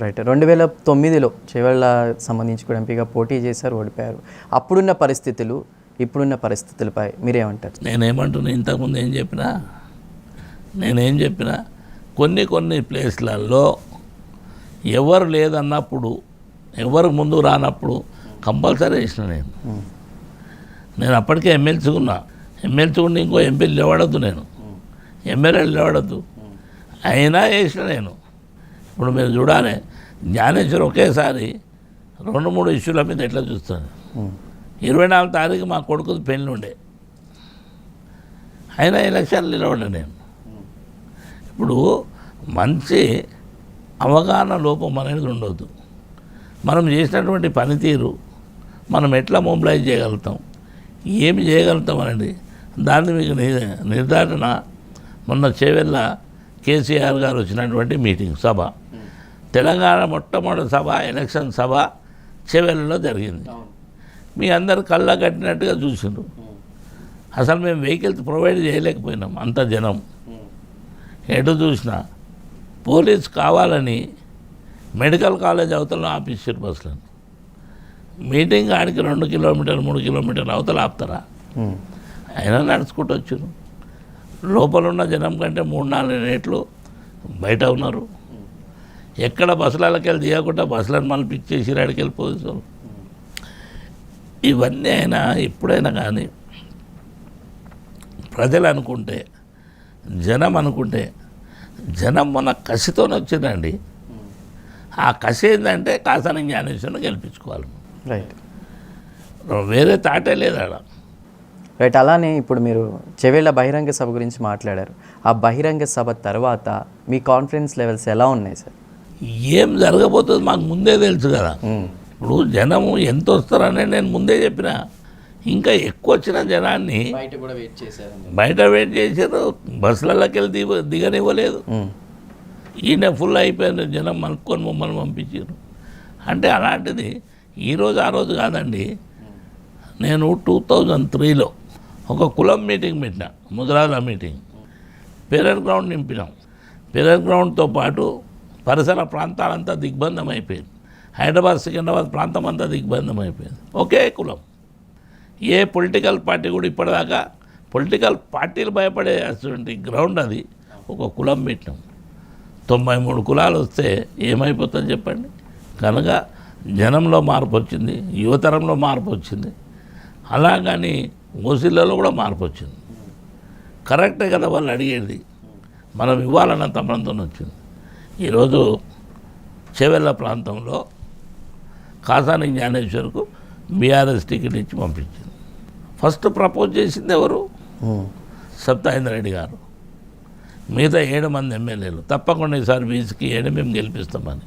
Right. 2009లో Chevella సంబంధించి కూడా ఎంపీగా పోటీ చేశారు, ఓడిపోయారు. అప్పుడున్న పరిస్థితులు ఇప్పుడున్న పరిస్థితులపై మీరేమంటారు? నేనేమంటున్నా, ఇంతకుముందు నేనేం చెప్పినా కొన్ని ప్లేస్లలో ఎవరు లేదన్నప్పుడు, ఎవరు ముందుకు రానప్పుడు కంపల్సరీ వేసిన నేను అప్పటికే ఎమ్మెల్సీ ఉన్నా ఇంకో ఎంపీ నిలబడద్దు, నేను ఎమ్మెల్యే నిలబడద్దు, అయినా వేసిన నేను. ఇప్పుడు మీరు చూడాలి, జ్ఞానేశ్వర్ ఒకేసారి 2-3 ఇష్యూల మీద ఎట్లా చూస్తాను. 24 తారీఖు మా కొడుకుది పెళ్ళి ఉండే, అయినా ఎలక్షన్లు నిలబడ్డా నేను. ఇప్పుడు మంచి అవగాహన లోపం అనేది ఉండవద్దు. మనం చేసినటువంటి పనితీరు మనం ఎట్లా మొబిలైజ్ చేయగలుగుతాం, ఏమి చేయగలుగుతాం అనేది దాన్ని మీకు నిర్ధారణ మొన్న చేవెళ్ళ కేసీఆర్ గారు వచ్చినటువంటి మీటింగ్ సభ, తెలంగాణ మొట్టమొదటి సభ, ఎలక్షన్ సభ చేవెళ్ళలో జరిగింది. మీ అందరు కళ్ళ కట్టినట్టుగా చూసిండ్రు. అసలు మేము వెహికల్స్ ప్రొవైడ్ చేయలేకపోయినాం, అంత జనం. ఎటు చూసినా పోలీస్ కావాలని మెడికల్ కాలేజ్ అవతల ఆపిస్తారు బస్సులను. మీటింగ్ ఆడికి 2 కిలోమీటర్లు 3 కిలోమీటర్లు అవతల ఆపుతారా? అయినా నడుచుకుంటూ వచ్చారు. లోపల ఉన్న జనం కంటే 3-4 రేట్లు బయట ఉన్నారు. ఎక్కడ బస్సులకి వెళ్ళి దిగకుండా బస్సులను మలిపించేసి ఆడికి వెళ్ళిపోతారు. ఇవన్నీ అయినా ఎప్పుడైనా కానీ ప్రజలు అనుకుంటే, జనం అనుకుంటే, జనం మన కసితోనే వచ్చిందండి. ఆ కసి ఏంటంటే కాసాని జ్ఞానేశ్వరుని గెలిపించుకోవాలి. రైట్. వేరే తాటే లేదు ఆడ. రైట్. అలానే ఇప్పుడు మీరు చేవెళ్ళ బహిరంగ సభ గురించి మాట్లాడారు. ఆ బహిరంగ సభ తర్వాత మీ కాన్ఫిడెన్స్ లెవెల్స్ ఎలా ఉన్నాయి సార్? ఏం జరగబోతుంది మాకు ముందే తెలుసు కదా. ఇప్పుడు జనము ఎంత వస్తారనే నేను ముందే చెప్పిన. ఇంకా ఎక్కువ వచ్చిన జనాన్ని బయట వెయిట్ చేశారు, బస్సులకి వెళ్ళి దిగనివ్వలేదు. ఈయన ఫుల్ అయిపోయిన జనం మనుక్కొని మమ్మల్ని పంపించారు. అంటే అలాంటిది ఈరోజు ఆ రోజు కాదండి. నేను 2003లో ఒక కులం మీటింగ్ పెట్టిన, ముద్రాల మీటింగ్. పెరర్ గ్రౌండ్ నింపినాం. పెరర్ గ్రౌండ్తో పాటు పరిసర ప్రాంతాలంతా దిగ్బంధం అయిపోయింది. హైదరాబాద్ సికింద్రాబాద్ ప్రాంతం అంతా దిగ్బంధం అయిపోయింది. ఒకే కులం. ఏ పొలిటికల్ పార్టీ కూడా ఇప్పటిదాకా, పొలిటికల్ పార్టీలు భయపడే అటువంటి గ్రౌండ్ అది. ఒక కులం పెట్టినాం. 93 కులాలు వస్తే ఏమైపోతుంది చెప్పండి. కనుక జనంలో మార్పు వచ్చింది, యువతరంలో మార్పు వచ్చింది. అలాగని ఓసీలలో కూడా మార్పు వచ్చింది. కరెక్టే కదా వాళ్ళు అడిగేది, మనం ఇవ్వాలన్న తపనతో వచ్చింది. ఈరోజు చేవెళ్ళ ప్రాంతంలో కాసాని జ్ఞానేశ్వర్కు బీఆర్ఎస్ టికెట్ ఇచ్చి పంపించింది. ఫస్ట్ ప్రపోజ్ చేసింది ఎవరు? సబితా రెడ్డి గారు. మిగతా 7 మంది ఎమ్మెల్యేలు తప్పకుండా ఈసారి బీసీకి 7 మేము గెలిపిస్తామని.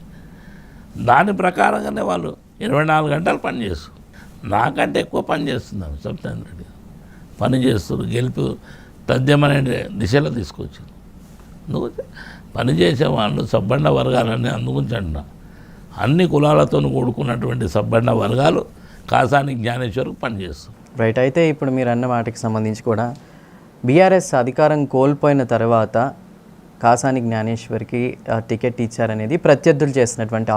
దాని ప్రకారంగానే వాళ్ళు 24 గంటలు పనిచేస్తారు. నాకంటే ఎక్కువ పని చేస్తున్నాను సబితా రెడ్డి గారు. పని చేస్తారు, గెలుపు తథ్యమనే దిశలో తీసుకొచ్చారు. నువ్వు పనిచేసే వాళ్ళు సబ్బండ వర్గాలన్నీ అందుగురించి అంటున్నా. అన్ని కులాలతో కూడుకున్నటువంటి సబ్బండ వర్గాలు కాసాని జ్ఞానేశ్వర్కు పనిచేస్తారు. రైట్. అయితే ఇప్పుడు మీరు అన్న వాటికి సంబంధించి కూడా బీఆర్ఎస్ అధికారం కోల్పోయిన తర్వాత కాసాని జ్ఞానేశ్వర్కి టికెట్ ఇచ్చారనేది ప్రత్యర్థులు చేసినటువంటి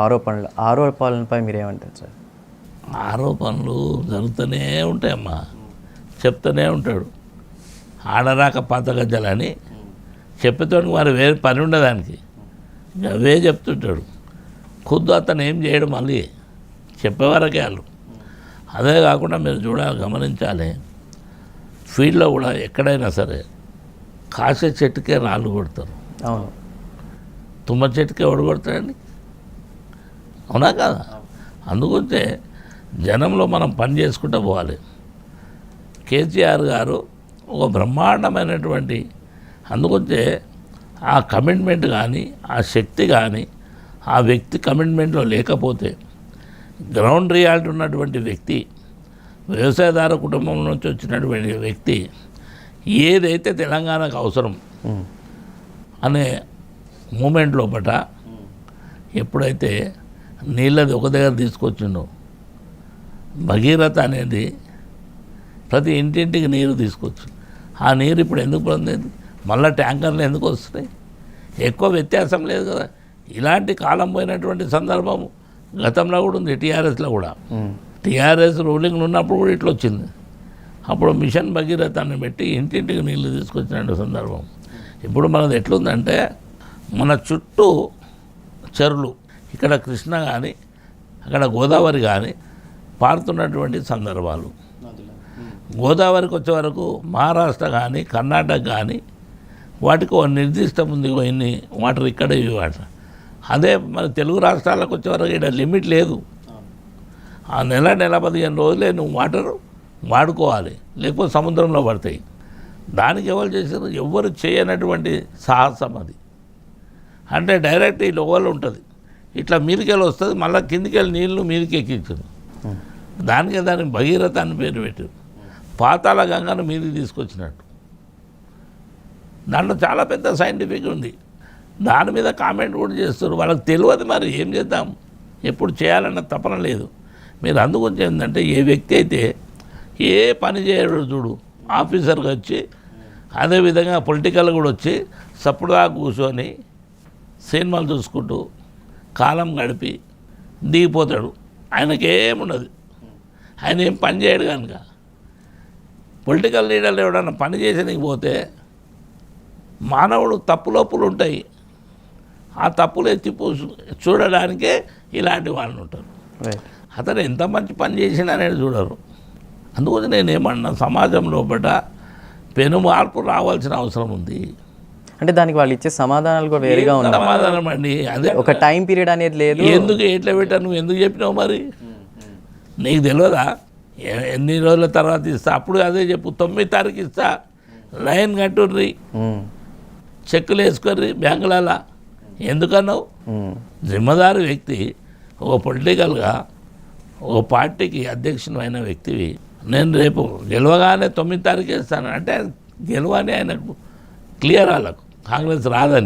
ఆరోపణలపై మీరేమంటారు సార్? ఆరోపణలు జరుగుతూనే ఉంటాయమ్మా. చెప్తూనే ఉంటాడు. ఆడరాక పాత గజ్జలని చెప్పేతోటి మరి వేరే పని ఉండదానికి అవే చెప్తుంటాడు. ఖుద్దు అతను ఏం చేయడు, మళ్ళీ చెప్పేవరకే వాళ్ళు. అదే కాకుండా మీరు గమనించాలి, ఫీల్డ్లో కూడా ఎక్కడైనా సరే కాసే చెట్టుకే రాళ్ళు కొడతారు. అవును. తుమ్మ చెట్టుకే ఓడగొడతాడండి, అవునా కదా? అందుకుంటే జనంలో మనం పని చేసుకుంటూ పోవాలి. కేసీఆర్ గారు ఒక బ్రహ్మాండమైనటువంటి, అందుకొచ్చే ఆ కమిట్మెంట్ కానీ, ఆ శక్తి కానీ ఆ వ్యక్తి కమిట్మెంట్లో లేకపోతే, గ్రౌండ్ రియాలిటీ ఉన్నటువంటి వ్యక్తి, వ్యవసాయదార కుటుంబం నుంచి వచ్చినటువంటి వ్యక్తి, ఏదైతే తెలంగాణకు అవసరం అనే మూమెంట్ లోపల ఎప్పుడైతే నీళ్ళది ఒక దగ్గర తీసుకొచ్చిండో, భగీరథ అనేది ప్రతి ఇంటింటికి నీరు తీసుకొచ్చింది. ఆ నీరు ఇప్పుడు ఎందుకు పొందేది? మళ్ళీ ట్యాంకర్లు ఎందుకు వస్తున్నాయి? ఎక్కువ వ్యత్యాసం లేదు కదా. ఇలాంటి కాలం పోయినటువంటి సందర్భం గతంలో కూడా ఉంది, టీఆర్ఎస్లో కూడా. టీఆర్ఎస్ రూలింగ్లో ఉన్నప్పుడు కూడా ఇట్లా వచ్చింది. అప్పుడు మిషన్ భగీరథాన్ని పెట్టి ఇంటింటికి నీళ్లు తీసుకొచ్చిన సందర్భం. ఇప్పుడు మనది ఎట్లుందంటే మన చుట్టూ చెరువులు, ఇక్కడ కృష్ణ కానీ అక్కడ గోదావరి కానీ పారుతున్నటువంటి సందర్భాలు. గోదావరికి వచ్చే వరకు మహారాష్ట్ర కానీ కర్ణాటక కానీ వాటికి ఒక నిర్దిష్టం ఉంది, ఇన్ని వాటర్ ఇక్కడ ఇవి వాటర్. అదే మన తెలుగు రాష్ట్రాలకు వచ్చే వరకు ఇక్కడ లిమిట్ లేదు. ఆ నెల 15 రోజులే నువ్వు వాటర్ వాడుకోవాలి, లేకపోతే సముద్రంలో పడతాయి. దానికి ఎవరు చేశారు? ఎవరు చేయనటువంటి సాహసం అది. అంటే డైరెక్ట్ ఈ లోవల్ ఉంటుంది, ఇట్లా మీదికెళ్ళి వస్తుంది, మళ్ళీ కిందికెళ్ళి నీళ్ళు మీదికి ఎక్కించారు. దానికి భగీరథ అని పేరు పెట్టారు. పాతాళ గంగను మీదికి తీసుకొచ్చినట్టు. దాంట్లో చాలా పెద్ద సైంటిఫిక్ ఉంది. దాని మీద కామెంట్ కూడా చేస్తారు. వాళ్ళకి తెలియదు, మరి ఏం చేద్దాం, ఎప్పుడు చేయాలన్న తపన లేదు. మీరు అందుగురించి ఏంటంటే ఏ వ్యక్తి అయితే ఏ పని చేయడు చూడు, ఆఫీసర్గా వచ్చి అదేవిధంగా పొలిటికల్ కూడా వచ్చి సప్పుడుగా కూర్చొని సినిమాలు చూసుకుంటూ కాలం గడిపి దిగిపోతాడు. ఆయనకేముండదు, ఆయన ఏం పని చేయడు కనుక. పొలిటికల్ లీడర్లు ఎవడన్నా పని చేసేందుకు పోతే మానవుడు తప్పులోపులు ఉంటాయి, ఆ తప్పులు ఎత్తి చూడడానికే ఇలాంటి వాళ్ళు ఉంటారు. అతను ఎంత మంచి పని చేసినా అనేది చూడరు. అందుకోసం నేను ఏమన్నా సమాజం లోపల పెను మార్పు రావాల్సిన అవసరం ఉంది. అంటే దానికి వాళ్ళు ఇచ్చే సమాధానాలు కూడా వేరుగా ఉన్నాయి. సమాధానం అండి, అదే ఒక టైం పీరియడ్ అనేది లేదు. ఎందుకు ఎట్లా పెట్టా, నువ్వు ఎందుకు చెప్పినావు, మరి నీకు తెలియదా ఎన్ని రోజుల తర్వాత ఇస్తా? అప్పుడు అదే చెప్పు, 9 తారీఖు ఇస్తా, లైన్ కట్టుర్రి, చెక్కులు వేసుకొని బ్యాంకులలో. ఎందుకన్నావు? జిమ్మదారు వ్యక్తి, ఒక పొలిటికల్గా ఒక పార్టీకి అధ్యక్షుడు అయిన వ్యక్తివి, నేను రేపు గెలవగానే 9 తారీఖు ఇస్తాను అంటే గెలవని ఆయనకు క్లియర్, వాళ్ళకు కాంగ్రెస్ రాదని.